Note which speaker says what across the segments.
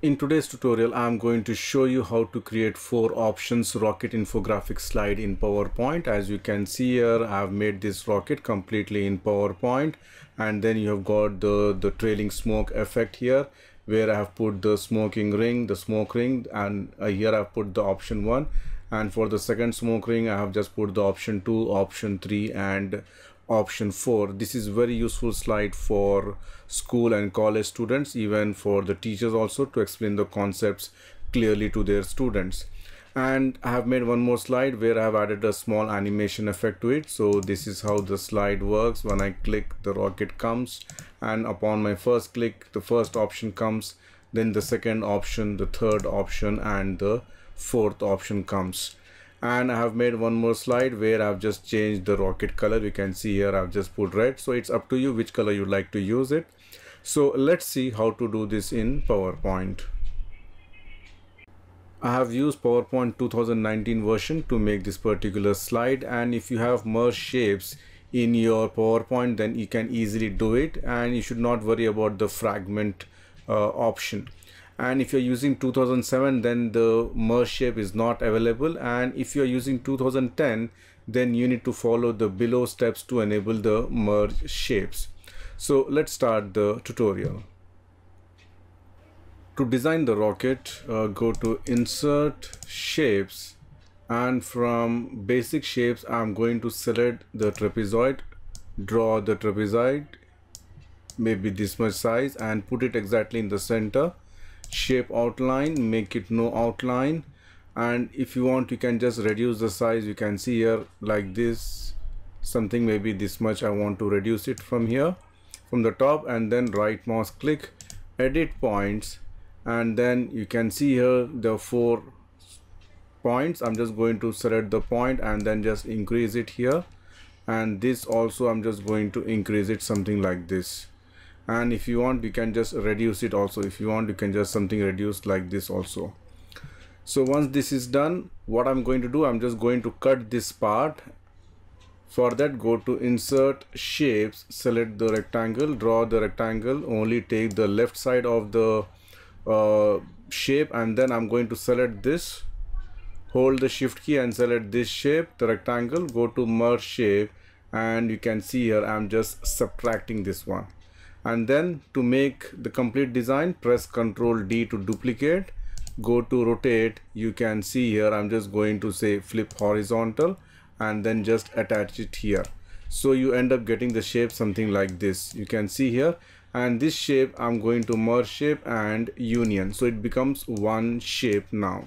Speaker 1: In today's tutorial, I'm going to show you how to create 4 options rocket infographic slide in PowerPoint. As you can see here, I've made this rocket completely in PowerPoint, and then you have got the trailing smoke effect here, where I have put the smoking ring, the smoke ring, and here I've put the option 1, and for the second smoke ring I have just put the option 2, option 3 and option 4. This is very useful slide for school and college students, even for the teachers also, to explain the concepts clearly to their students. And I have made one more slide where I have added a small animation effect to it. So this is how the slide works. When I click, the rocket comes, and upon my first click, the first option comes, then the second option, the third option, and the fourth option comes. And I have made one more slide where I've just changed the rocket color. You can see here I've just put red, so it's up to you which color you like to use it. So let's see how to do this in PowerPoint. I have used PowerPoint 2019 version to make this particular slide, and if you have merged shapes in your PowerPoint, then you can easily do it, and you should not worry about the fragment option. And if you're using 2007, then the merge shape is not available, and if you're using 2010, then you need to follow the below steps to enable the merge shapes. So let's start the tutorial. To design the rocket, go to Insert, Shapes, and from Basic Shapes I'm going to select the trapezoid, draw the trapezoid, maybe this much size, and put it exactly in the center. Shape outline, make it no outline, and if you want you can just reduce the size. You can see here like this, something maybe this much. I want to reduce it from here, from the top, and then right mouse click, edit points, and then you can see here the 4 points. I'm just going to select the point and then just increase it here, and this also I'm just going to increase it something like this. And if you want you can just reduce it also. If you want you can just something reduce like this also. So once this is done, what I'm going to do, I'm just going to cut this part. For that, go to Insert, Shapes, select the rectangle, draw the rectangle, only take the left side of the shape, and then I'm going to select this, hold the shift key and select this shape, the rectangle, go to merge shape, and you can see here I'm just subtracting this one. And then to make the complete design, press Ctrl D to duplicate, go to rotate. You can see here I'm just going to say flip horizontal, and then just attach it here. So you end up getting the shape something like this. You can see here, and this shape I'm going to merge shape and union, so it becomes one shape now.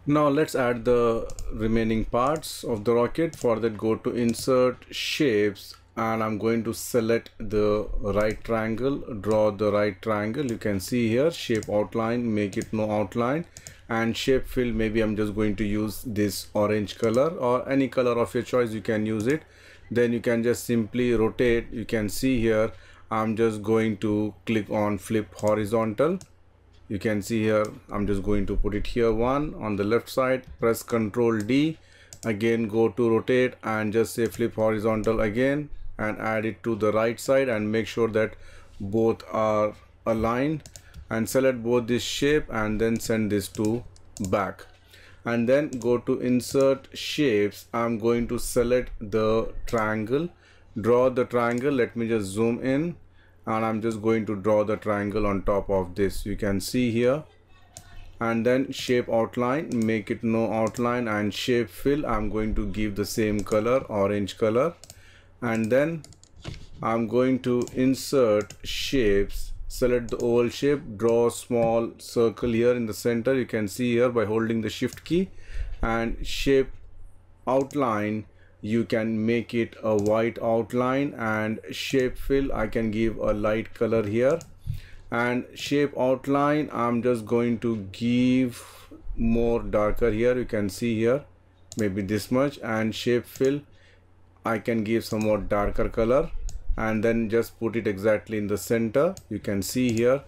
Speaker 1: Now let's add the remaining parts of the rocket. For that, go to Insert, Shapes, and I'm going to select the right triangle, draw the right triangle. You can see here shape outline, make it no outline, and shape fill, maybe I'm just going to use this orange color, or any color of your choice you can use it. Then you can just simply rotate. You can see here I'm just going to click on flip horizontal. You can see here I'm just going to put it here, one on the left side, press Ctrl D, again go to rotate and just say flip horizontal again, and add it to the right side, and make sure that both are aligned, and select both this shape and then send this to back. And then go to Insert, Shapes. I'm going to select the triangle, draw the triangle. Let me just zoom in, and I'm just going to draw the triangle on top of this. You can see here, and then shape outline, make it no outline, and shape fill I'm going to give the same color, orange color. And then I'm going to Insert, Shapes, select the oval shape, draw a small circle here in the center. You can see here by holding the shift key, and shape outline you can make it a white outline, and shape fill I can give a light color here, and shape outline I'm just going to give more darker here. You can see here maybe this much, and shape fill I can give some more darker color, and then just put it exactly in the center. You can see here,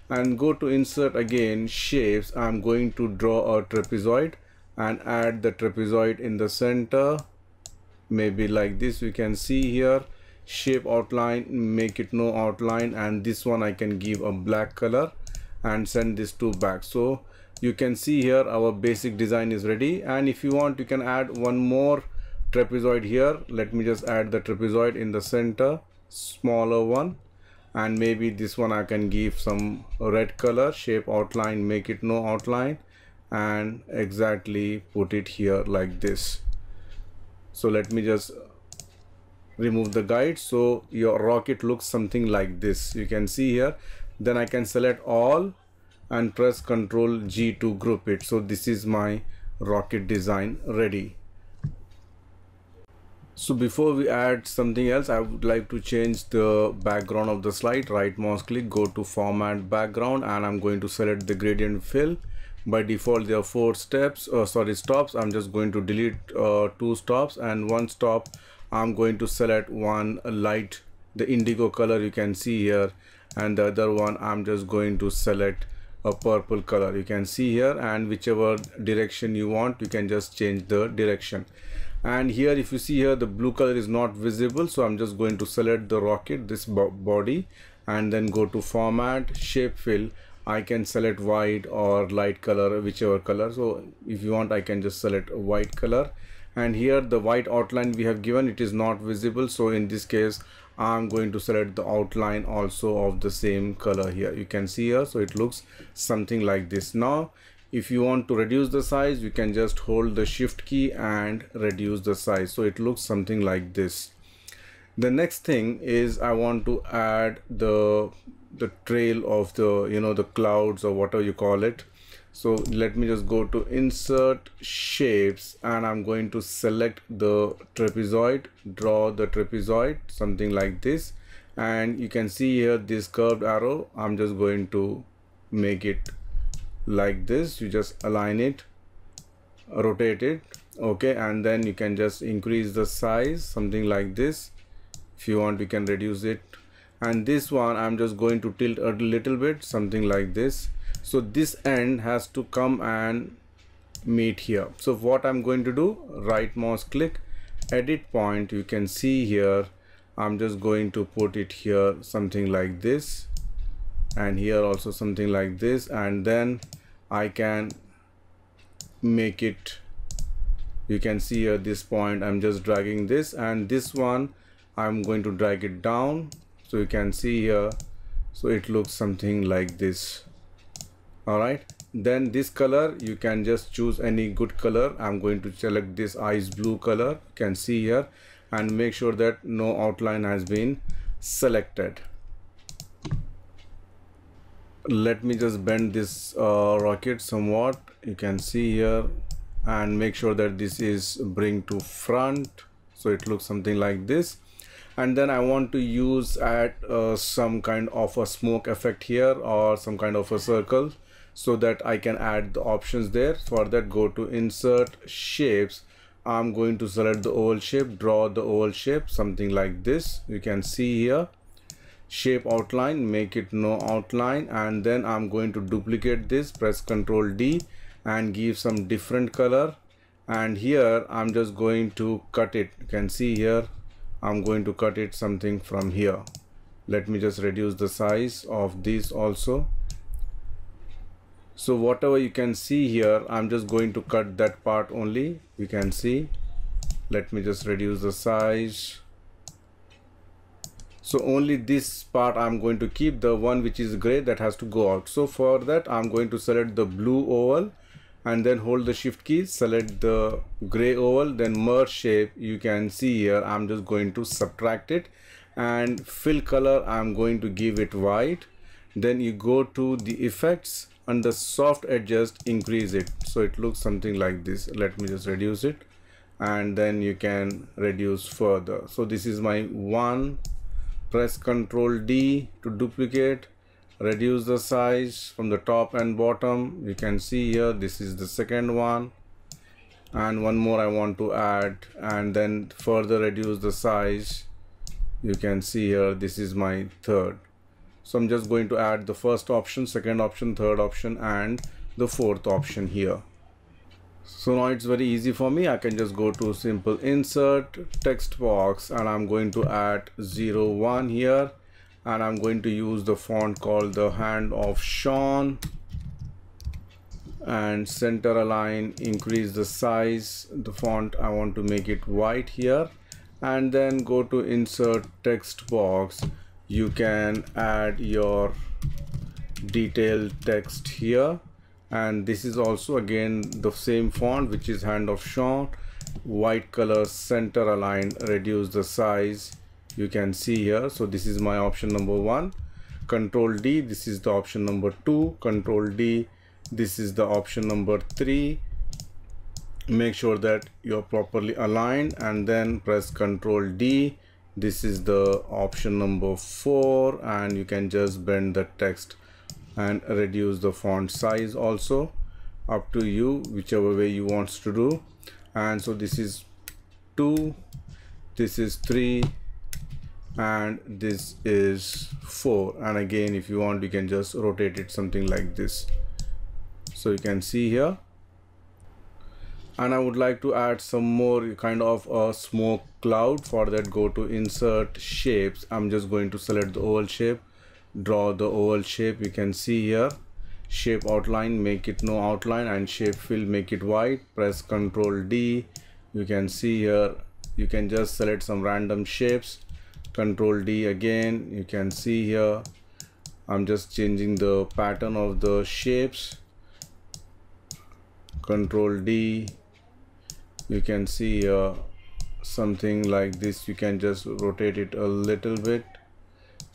Speaker 1: and go to Insert again, Shapes. I'm going to draw a trapezoid and add the trapezoid in the center, maybe like this. You can see here shape outline, make it no outline, and this one I can give a black color, and send this to back. So you can see here our basic design is ready, and if you want you can add one more trapezoid here. Let me just add the trapezoid in the center, smaller one, and maybe this one I can give some red color, shape outline, make it no outline, and exactly put it here like this. So let me just remove the guide, so your rocket looks something like this, you can see here. Then I can select all and press Ctrl G to group it. So this is my rocket design ready. So before we add something else, I would like to change the background of the slide. Right mouse click, go to format background, and I'm going to select the gradient fill. By default there are 4 steps, stops. I'm just going to delete 2 stops, and 1 stop I'm going to select one light, the indigo color you can see here, and the other one I'm just going to select a purple color, you can see here, and whichever direction you want you can just change the direction. And here if you see here the blue color is not visible, so I'm just going to select the rocket, this body, and then go to format, shape fill. I can select white or light color, whichever color. So if you want I can just select a white color, and here the white outline we have given, it is not visible, so in this case I'm going to select the outline also of the same color here, you can see here. So it looks something like this. Now if you want to reduce the size, you can just hold the shift key and reduce the size, so it looks something like this. The next thing is I want to add the trail of the, you know, the clouds or whatever you call it. So let me just go to insert shapes, and I'm going to select the trapezoid, draw the trapezoid, something like this. And you can see here this curved arrow, I'm just going to make it like this. You just align it, rotate it, okay, and then you can just increase the size, something like this. If you want you can reduce it, and this one I'm just going to tilt a little bit, something like this. So this end has to come and meet here. So what I'm going to do, right mouse click, edit point, you can see here I'm just going to put it here, something like this, and here also something like this, and then I can make it, you can see here this point I'm just dragging this, and this one I'm going to drag it down, so you can see here, so it looks something like this. All right, then this color you can just choose any good color. I'm going to select this ice blue color, you can see here, and make sure that no outline has been selected. Let me just bend this rocket somewhat, you can see here, and make sure that this is bring to front, so it looks something like this. And then I want to use some kind of a smoke effect here, or some kind of a circle, so that I can add the options there. For that, go to insert shapes, I'm going to select the oval shape, draw the oval shape, something like this, you can see here. Shape outline, make it no outline, and then I'm going to duplicate this, press Ctrl D and give some different color, and here I'm just going to cut it, you can see here I'm going to cut it something from here. Let me just reduce the size of this also. So whatever you can see here, I'm just going to cut that part only, you can see. Let me just reduce the size. So only this part I'm going to keep, the one which is gray that has to go out. So for that I'm going to select the blue oval and then hold the shift key, select the gray oval, then merge shape. You can see here I'm just going to subtract it, and fill color I'm going to give it white. Then you go to the effects, under soft edges increase it, so it looks something like this. Let me just reduce it, and then you can reduce further. So this is my one. Press Ctrl D to duplicate, reduce the size from the top and bottom. You can see here this is the second one, and one more I want to add, and then further reduce the size. You can see here this is my third. So I'm just going to add the first option, second option, third option, and the fourth option here. So now it's very easy for me. I can just go to simple insert text box, and I'm going to add 0, 1 here, and I'm going to use the font called the Hand of Sean, and center align, increase the size. The font I want to make it white here, and then go to insert text box. You can add your detailed text here, and this is also again the same font, which is Hand of Sean, white color, center align, reduce the size. You can see here. So this is my option number 1. Control D, this is the option number 2. Control D, this is the option number 3. Make sure that you're properly aligned, and then press Control D. This is the option number 4, and you can just bend the text and reduce the font size also, up to you, whichever way you want to do. And so this is 2, this is 3, and this is 4. And again, if you want, you can just rotate it something like this. So you can see here. And I would like to add some more kind of a smoke cloud. For that, go to insert shapes. I'm just going to select the oval shape, draw the oval shape. You can see here, shape outline, make it no outline, and shape fill, make it white. Press Ctrl D. You can see here, you can just select some random shapes. Ctrl D again. You can see here, I'm just changing the pattern of the shapes. Ctrl D. You can see here something like this. You can just rotate it a little bit.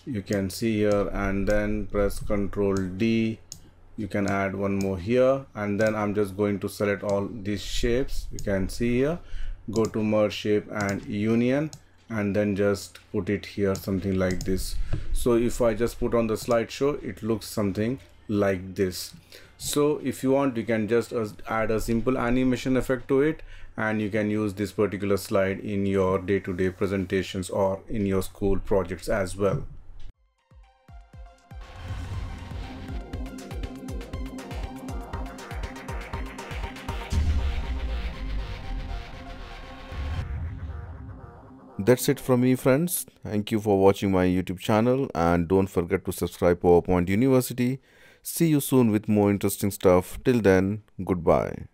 Speaker 1: You can see here, and then press Ctrl D. You can add one more here, and then I'm just going to select all these shapes. You can see here, go to merge shape and union, and then just put it here something like this. So if I just put on the slideshow, it looks something like this. So if you want, you can just add a simple animation effect to it, and you can use this particular slide in your day-to-day presentations or in your school projects as well.
Speaker 2: That's it from me, friends. Thank you for watching my YouTube channel, and don't forget to subscribe PowerPoint University. See you soon with more interesting stuff. Till then, goodbye.